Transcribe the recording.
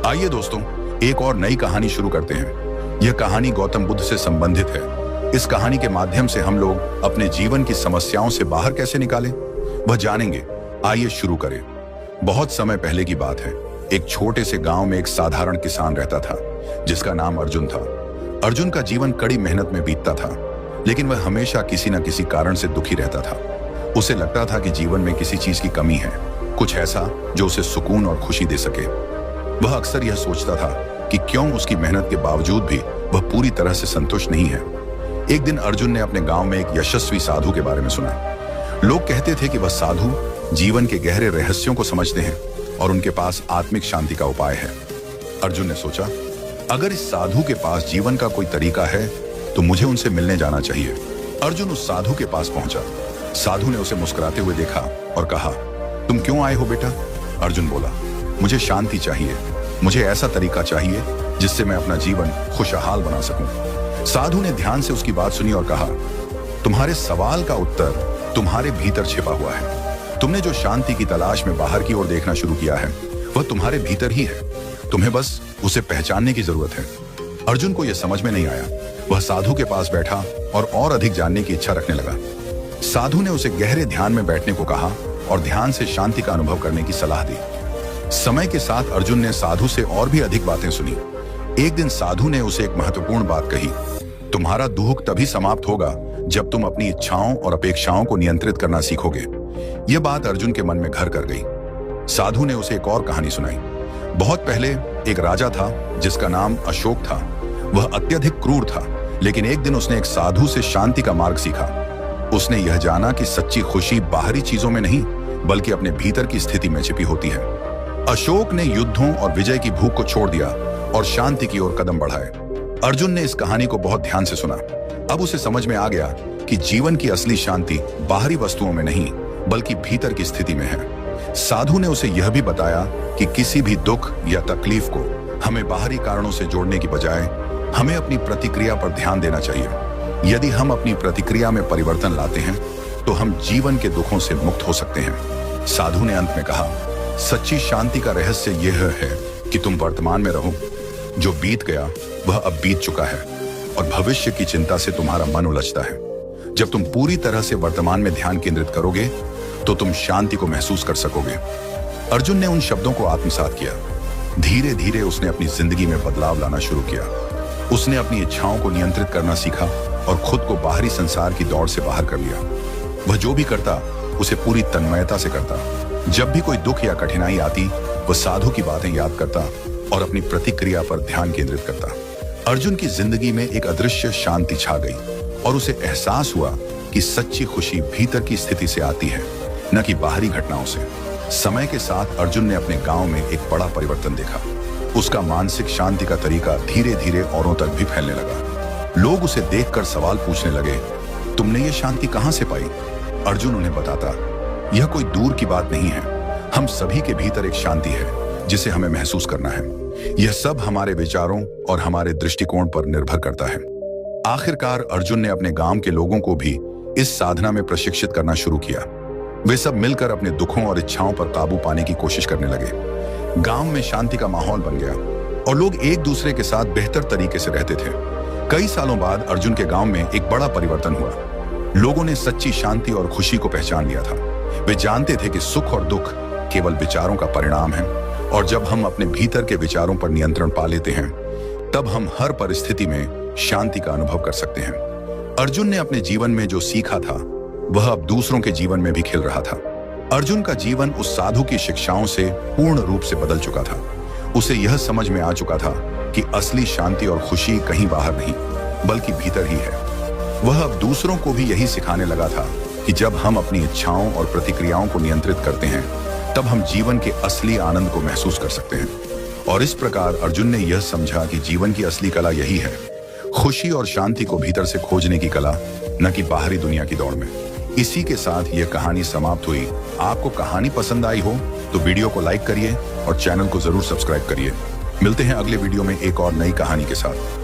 आइए दोस्तों, एक और नई कहानी शुरू करते हैं। यह कहानी गौतम बुद्ध से संबंधित है। इस कहानी के माध्यम से हम लोग अपने जीवन की समस्याओं से बाहर कैसे निकालें, वह जानेंगे। आइए शुरू करें। बहुत समय पहले की बात है। एक छोटे से गांव में एक साधारण किसान रहता था, जिसका नाम अर्जुन था। अर्जुन का जीवन कड़ी मेहनत में बीतता था, लेकिन वह हमेशा किसी न किसी कारण से दुखी रहता था। उसे लगता था कि जीवन में किसी चीज की कमी है, कुछ ऐसा जो उसे सुकून और खुशी दे सके। वह अक्सर यह सोचता था कि क्यों उसकी मेहनत के बावजूद भी वह पूरी तरह से संतुष्ट नहीं है। एक दिन अर्जुन ने अपने गांव में एक यशस्वी साधु के बारे में सुना। लोग कहते थे कि वह साधु जीवन के गहरे रहस्यों को समझते हैं और उनके पास आत्मिक शांति का उपाय है। अर्जुन ने सोचा, अगर इस साधु के पास जीवन का कोई तरीका है तो मुझे उनसे मिलने जाना चाहिए। अर्जुन उस साधु के पास पहुंचा। साधु ने उसे मुस्कुराते हुए देखा और कहा, तुम क्यों आए हो बेटा? अर्जुन बोला, मुझे शांति चाहिए। मुझे ऐसा तरीका चाहिए जिससे मैं अपना जीवन खुशहाल बना सकूं। साधु ने ध्यान से उसकी बात सुनी और कहा, तुम्हारे सवाल का उत्तर तुम्हारे भीतर छिपा हुआ है। तुमने जो शांति की तलाश में बाहर की ओर देखना शुरू किया है, वह तुम्हारे भीतर ही है। तुम्हें बस उसे पहचानने की जरूरत है। अर्जुन को यह समझ में नहीं आया। वह साधु के पास बैठा और अधिक जानने की इच्छा रखने लगा। साधु ने उसे गहरे ध्यान में बैठने को कहा और ध्यान से शांति का अनुभव करने की सलाह दी। समय के साथ अर्जुन ने साधु से और भी अधिक बातें सुनी। एक दिन साधु ने उसे एक महत्वपूर्ण बात कही, तुम्हारा दुख तभी समाप्त होगा जब तुम अपनी इच्छाओं और अपेक्षाओं को नियंत्रित करना सीखोगे। यह बात अर्जुन के मन में घर कर गई। साधु ने उसे एक और कहानी सुनाई। बहुत पहले एक राजा था जिसका नाम अशोक था। वह अत्यधिक क्रूर था, लेकिन एक दिन उसने एक साधु से शांति का मार्ग सीखा। उसने यह जाना कि सच्ची खुशी बाहरी चीजों में नहीं, बल्कि अपने भीतर की स्थिति में छिपी होती है। अशोक ने युद्धों और विजय की भूख को छोड़ दिया और शांति की ओर कदम बढ़ाए। अर्जुन ने इस कहानी को बहुत ध्यान से सुना। अब उसे समझ में आ गया कि जीवन की असली शांति बाहरी वस्तुओं में नहीं, बल्कि भीतर की स्थिति में है। साधु ने उसे यह भी बताया कि किसी भी दुख या तकलीफ को हमें बाहरी कारणों से जोड़ने की बजाय हमें अपनी प्रतिक्रिया पर ध्यान देना चाहिए। यदि हम अपनी प्रतिक्रिया में परिवर्तन लाते हैं तो हम जीवन के दुखों से मुक्त हो सकते हैं। साधु ने अंत में कहा, सच्ची शांति का रहस्य यह है कि तुम वर्तमान में रहो। जो बीत गया वह अब बीत चुका है और भविष्य की चिंता से तुम्हारा मन उलझता है। जब तुम पूरी तरह से वर्तमान में ध्यान केंद्रित करोगे तो तुम शांति को महसूस कर सकोगे। अर्जुन ने उन शब्दों को आत्मसात किया। धीरे धीरे उसने अपनी जिंदगी में बदलाव लाना शुरू किया। उसने अपनी इच्छाओं को नियंत्रित करना सीखा और खुद को बाहरी संसार की दौड़ से बाहर कर लिया। वह जो भी करता उसे पूरी तन्मयता से करता। जब भी कोई दुख या कठिनाई आती, वह साधु की बातें याद करता और अपनी प्रतिक्रिया पर ध्यान केंद्रित करता। अर्जुन की जिंदगी में एक अदृश्य शांति छा गई और उसे एहसास हुआ कि सच्ची खुशी भीतर की स्थिति से आती है, न कि बाहरी घटनाओं से। समय के साथ अर्जुन ने अपने गांव में एक बड़ा परिवर्तन देखा। उसका मानसिक शांति का तरीका धीरे धीरे औरों तक भी फैलने लगा। लोग उसे देखकर सवाल पूछने लगे, तुमने ये शांति कहां से पाई? अर्जुन उन्हें बताता, यह कोई दूर की बात नहीं है। हम सभी के भीतर एक शांति है जिसे हमें महसूस करना है। यह सब हमारे विचारों और हमारे दृष्टिकोण पर निर्भर करता है। आखिरकार अर्जुन ने अपने गांव के लोगों को भी इस साधना में प्रशिक्षित करना शुरू किया। वे सब मिलकर अपने दुखों और इच्छाओं पर काबू पाने की कोशिश करने लगे। गांव में शांति का माहौल बन गया और लोग एक दूसरे के साथ बेहतर तरीके से रहते थे। कई सालों बाद अर्जुन के गांव में एक बड़ा परिवर्तन हुआ। लोगों ने सच्ची शांति और खुशी को पहचान लिया था। वे जानते थे कि सुख और दुख केवल विचारों का परिणाम है, और जब हम अपने भीतर के विचारों पर नियंत्रण पा लेते हैं, तब हम हर परिस्थिति में शांति का अनुभव कर सकते हैं। अर्जुन ने अपने जीवन में जो सीखा था, वह अब दूसरों के जीवन में भी खिल रहा था। अर्जुन का जीवन उस साधु की शिक्षाओं से पूर्ण रूप से बदल चुका था। उसे यह समझ में आ चुका था कि असली शांति और खुशी कहीं बाहर नहीं, बल्कि भीतर ही है। वह अब दूसरों को भी यही सिखाने लगा था कि जब हम अपनी इच्छाओं और प्रतिक्रियाओं को नियंत्रित करते हैं, तब हम जीवन के असली आनंद को महसूस कर सकते हैं। और इस प्रकार अर्जुन ने यह समझा कि जीवन की असली कला यही है, खुशी और शांति को भीतर से खोजने की कला, न कि बाहरी दुनिया की दौड़ में। इसी के साथ यह कहानी समाप्त हुई। आपको कहानी पसंद आई हो तो वीडियो को लाइक करिए और चैनल को जरूर सब्सक्राइब करिए। मिलते हैं अगले वीडियो में एक और नई कहानी के साथ।